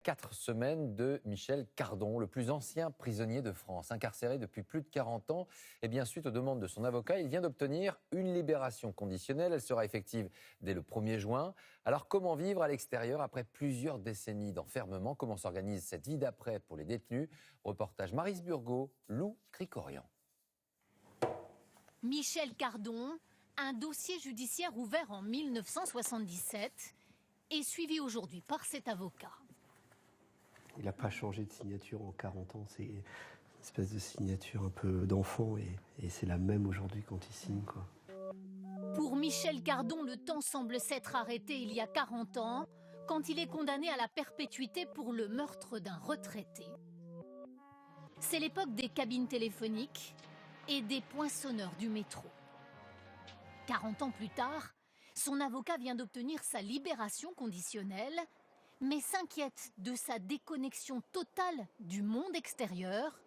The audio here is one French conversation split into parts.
4 semaines de Michel Cardon, le plus ancien prisonnier de France. Incarcéré depuis plus de 40 ans, et bien suite aux demandes de son avocat, il vient d'obtenir une libération conditionnelle. Elle sera effective dès le 1er juin. Alors comment vivre à l'extérieur après plusieurs décennies d'enfermement? Comment s'organise cette vie d'après pour les détenus? Reportage Maryse Burgot, Lou Cricorian. Michel Cardon, un dossier judiciaire ouvert en 1977 et suivi aujourd'hui par cet avocat. Il n'a pas changé de signature en 40 ans, c'est une espèce de signature un peu d'enfant et c'est la même aujourd'hui quand il signe, quoi. Pour Michel Cardon, le temps semble s'être arrêté il y a 40 ans, quand il est condamné à la perpétuité pour le meurtre d'un retraité. C'est l'époque des cabines téléphoniques et des poinçonneurs du métro. 40 ans plus tard, son avocat vient d'obtenir sa libération conditionnelle, mais s'inquiète de sa déconnexion totale du monde extérieur.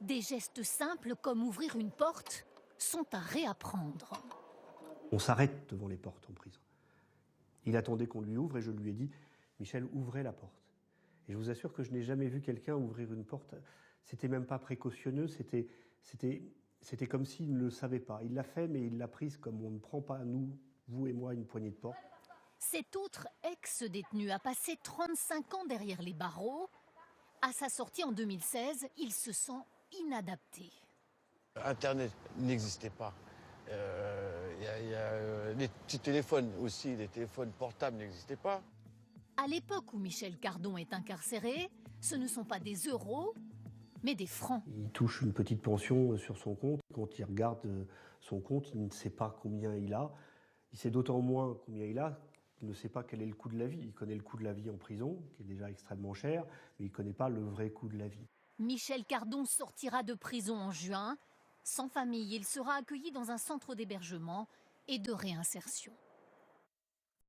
Des gestes simples comme ouvrir une porte sont à réapprendre. On s'arrête devant les portes en prison. Il attendait qu'on lui ouvre et je lui ai dit « Michel, ouvrez la porte ». Et je vous assure que je n'ai jamais vu quelqu'un ouvrir une porte. C'était même pas précautionneux, c'était comme s'il ne le savait pas. Il l'a fait, mais il l'a prise comme on ne prend pas, nous, vous et moi, une poignée de porte. Cet autre ex-détenu a passé 35 ans derrière les barreaux. À sa sortie en 2016, il se sent inadapté. Internet n'existait pas. Les petits téléphones aussi, les téléphones portables n'existaient pas. À l'époque où Michel Cardon est incarcéré, ce ne sont pas des euros, mais des francs. Il touche une petite pension sur son compte. Quand il regarde son compte, il ne sait pas combien il a. Il sait d'autant moins combien il a. Il ne sait pas quel est le coût de la vie. Il connaît le coût de la vie en prison, qui est déjà extrêmement cher, mais il ne connaît pas le vrai coût de la vie. Michel Cardon sortira de prison en juin. Sans famille, il sera accueilli dans un centre d'hébergement et de réinsertion.